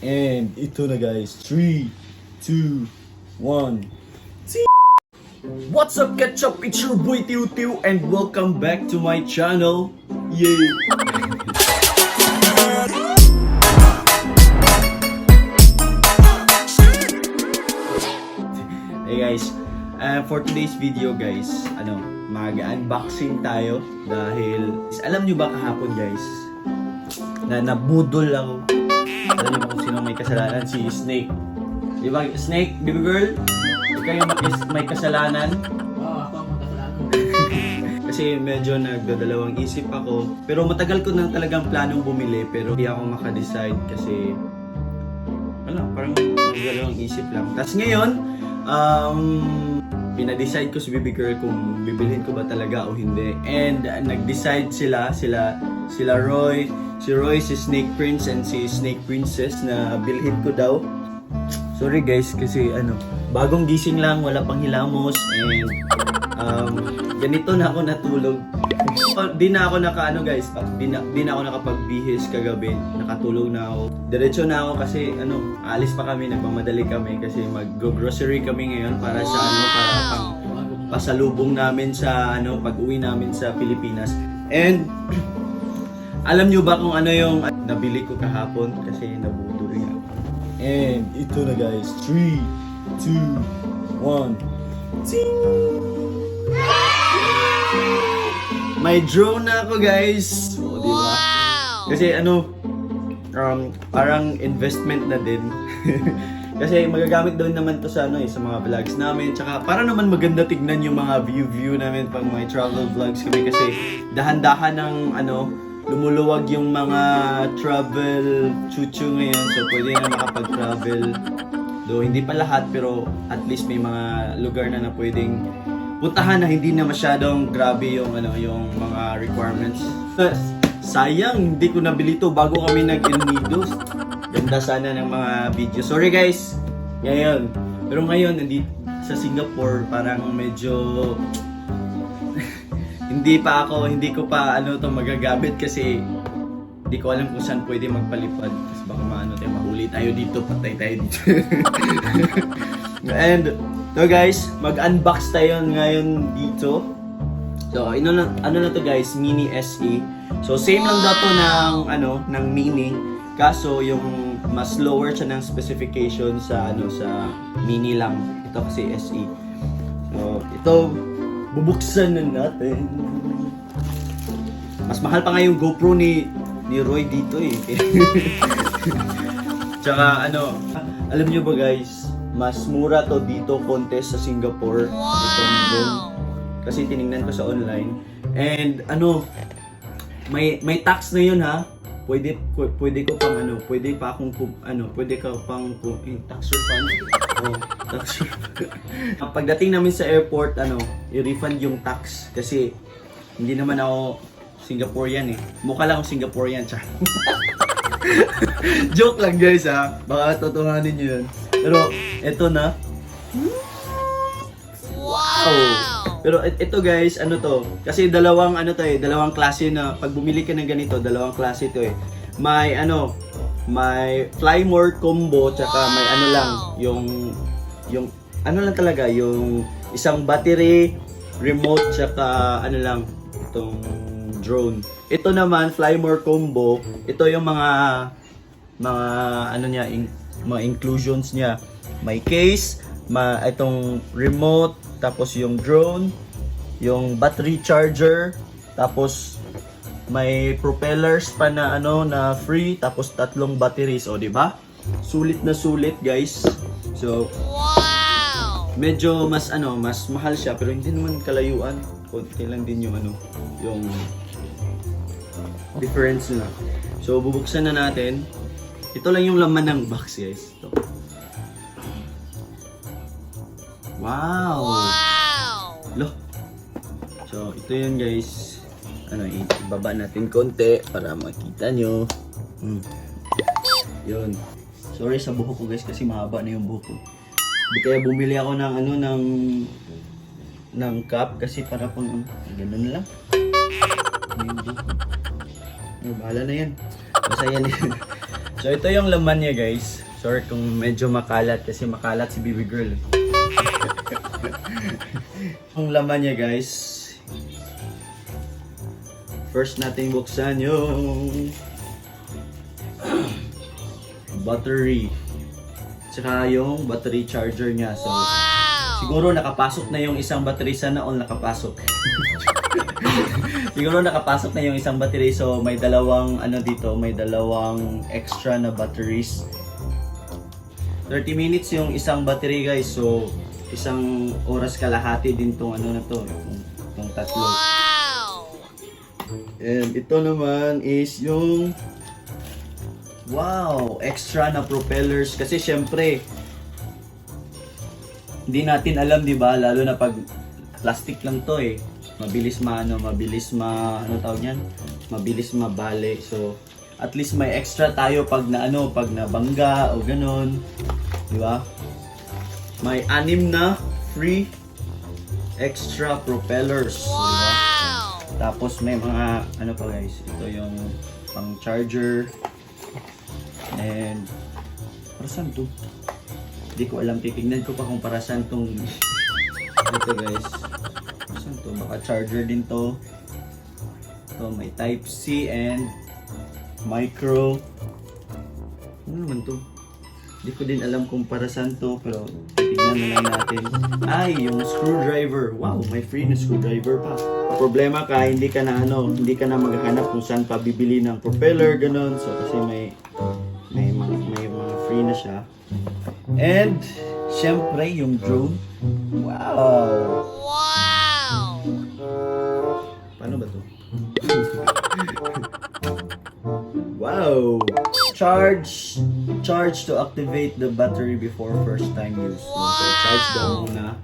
And ito na guys, 3, 2, 1. What's up ketchup? It's your boy Tiu and welcome back to my channel. Yay! Hey guys, for today's video guys, mag-unboxing tayo dahil alam nyo ba kahapon guys, na nabudol ako. Alam niyo kung sino may kasalanan? Si Snake. Di ba, Snake, baby girl? Ikaw yung may kasalanan? Oo, ako ang kasalanan. Kasi medyo nagdadalawang isip ako. Pero matagal ko na talagang planong bumili pero hindi ako makadecide kasi parang nagdadalawang isip lang. Tapos ngayon, pinadecide ko si baby girl kung bibilhin ko ba talaga o hindi. And nag-decide sila Roy, si Snake Prince and si Snake Princess na bilhin ko daw. Sorry guys kasi bagong gising lang, wala pang hilamos and ganito na ako natulog. Di na ako di na ako nakapagbihis kagabi. Nakatulog na ako. Diretso na ako kasi alis pa kami, nagmamadali kami kasi mag-grocery kami ngayon para sa para pang pasalubong namin sa pag-uwi namin sa Pilipinas. And alam nyo ba kung ano yung nabili ko kahapon kasi nabudol nga ako. And ito na guys, 3, 2, 1. Ting! May drone na ako guys. O, di ba? Kasi parang investment na din. Kasi magagamit daw naman to sa sa mga vlogs namin. Tsaka para naman maganda tignan yung mga view namin pang mga travel vlogs kami kasi dahan-dahan ng lumuluwag yung mga travel chuchu ngayon. So pwede na makapag-travel. Though hindi pa lahat pero at least may mga lugar na pwedeng puntahan na hindi na masyadong grabe yung yung mga requirements. Sayang hindi ko nabili to bago kami nag-Unidos. Ganda sana ng mga video. Sorry guys. Pero ngayon nandito sa Singapore parang medyo hindi ko pa to magagamit kasi hindi ko alam kung saan pwede magpalipad kasi baka mahuli tayo dito, patay tayo dito. And so guys, mag-unbox tayo ngayon dito. So ano na to guys, mini SE. So same lang daw ng mini, kaso yung mas lower siya ng specification sa sa mini lang. Ito kasi SE. So ito bubuksan na natin. Mas mahal pa nga yung GoPro ni Roy dito eh. Tsaka alam nyo ba guys, mas mura to dito konti sa Singapore. Itong drone. Kasi tiningnan ko sa online. And may tax na yun ha. Pwede ko pang pwede ka pang tax refund. Tax refund. Pagdating namin sa airport, i-refund yung tax kasi hindi naman ako Singaporean eh. Mukha lang akong Singaporean, cha. Joke lang guys ha. Baka totohanin nyo yun. Pero eto na. Wow! Pero ito guys, to? Kasi dalawang dalawang klase na pag bumili ka ng ganito, dalawang klase ito eh. May may fly more combo tsaka may lang yung lang talaga yung isang battery, remote tsaka lang itong drone. Ito naman fly more combo. Ito yung mga mga inclusions niya. May case, itong remote, tapos yung drone, yung battery charger, tapos may propellers pa na na free, tapos 3 batteries, di ba? Sulit na sulit, guys. So, wow! Medyo mas mahal siya pero hindi naman kalayuan. Konti lang din yung yung difference na. So, bubuksan na natin. Ito lang yung laman ng box, guys. Ito. Wow! Look. So, ito yun guys. Ibaba natin konti para makita nyo. Yun. Sorry sa buhok ko guys kasi mahaba na yung buhok ko. Kaya bumili ako ng cup kasi para pang ganun lang. Bahala na yan. Basta yan. So ito yung laman niya guys. Sorry kung medyo makalat kasi makalat si baby girl. Ang laman niya guys. First natin buksan yung battery. Tsaka yung battery charger niya. So siguro nakapasok na yung isang battery, sana all nakapasok. Siguro nakapasok na yung isang battery, so may dalawang ano dito, may dalawang extra na batteries. 30 minutes yung isang battery guys, so isang oras kalahati din tong ano na to, tong tatlo. And ito naman is yung extra na propellers kasi syempre hindi natin alam, 'di ba? Lalo na pag plastic lang to eh. Mabilis tawag niyan? Mabilis mabali. So, at least may extra tayo pag pag nabangga o ganun. 'Di ba? May 6 na free extra propellers, 'di ba? Tapos may mga pa guys, ito yung pang charger. And para saan to? Hindi ko alam, titignan ko pa kung para saan tong ito guys. Saan to? Baka charger din to. So may type C and micro. Ano naman to? Hindi ko din alam kung para saan to, pero titignan na lang natin. Ay, yung screwdriver. Wow, may free na screwdriver pa. Problema ka, hindi ka na maghahanap kung saan pa bibili ng propeller, ganun. So kasi may mga free na siya. And syempre yung drone. Wow! Paano ba to? Wow! Charge to activate the battery before first time use. So charge daw muna.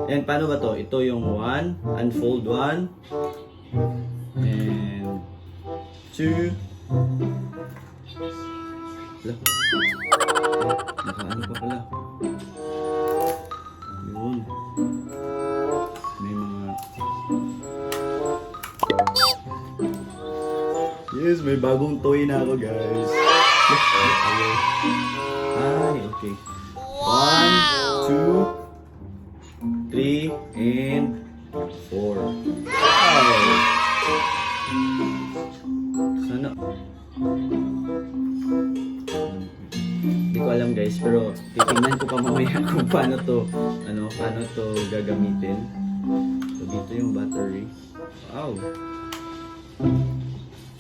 And paano ba to? Ito yung 1, unfold 1 and 2. Nakaano pa pala. Yun. May mga... Yes, may bagong toy na ako guys. Ay, okay. 1, 2, 3, and 4. Wow! Sana... Hindi ko alam guys, pero titingnan ko pa mamaya kung paano to gagamitin. So dito yung battery. Wow.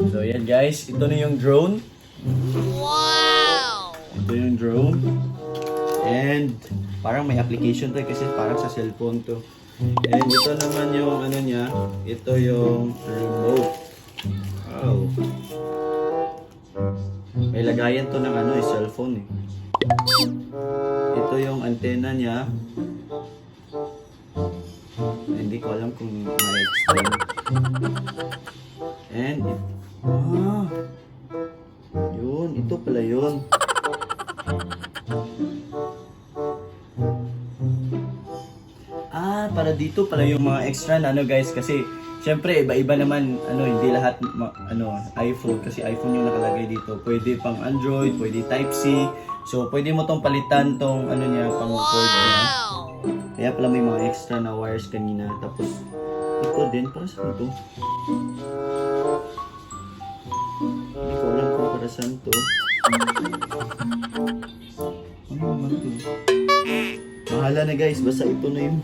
So yan guys, ito na yung drone. Wow. Ito yung drone. And parang may application to kasi parang sa cellphone to. And ito naman yung ano niya, ito yung remote. Wow. May lagayan to ng cellphone eh. Ito yung antenna niya. Hindi ko alam kung may extend. And yun, ito pala yun. Para dito pala yung mga extra na guys, kasi syempre iba-iba naman hindi lahat iPhone, kasi iPhone yung nakalagay dito. Pwede pang Android, pwede type C. So pwede mo tong palitan tong niya, pang cord niya. Kaya pala may mga extra na wires kanina. Tapos ito din, para saan ito? Hindi ko alam kung para saan to. Ano naman to? Bahala na guys, basta ito na yun.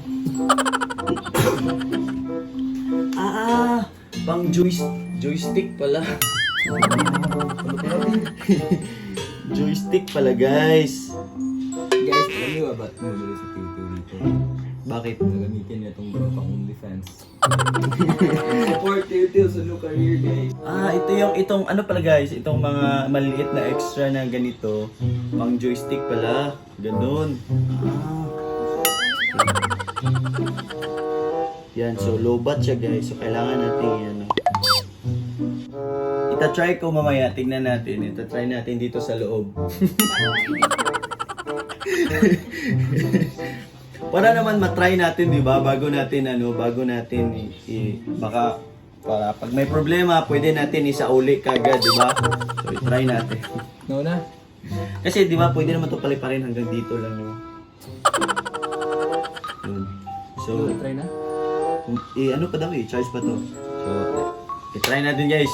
Pang joystick pala. Joystick pala guys. Guys, alam niyo ba ba't bumili sa Tito dito? Bakit? Gagamitin niya itong pang OnlyFans. Support Tito sa new career, guys. Itong pala guys, itong mga maliit na extra na ganito, pang joystick pala. Ganun. Yan, so low bat siya guys. So kailangan natin yan. Ita-try ko mamaya, tingnan natin. Ita-try natin dito sa loob. Para naman matry natin, 'di ba? Bago natin baka Para pag may problema, pwede natin isauli kagad, di ba? So, i-try natin. No na. Kasi, di ba, pwede naman ito paliparin hanggang dito lang, no? Yun. So, Try na. ano pa daw eh, charge pa to. So, i-try natin guys.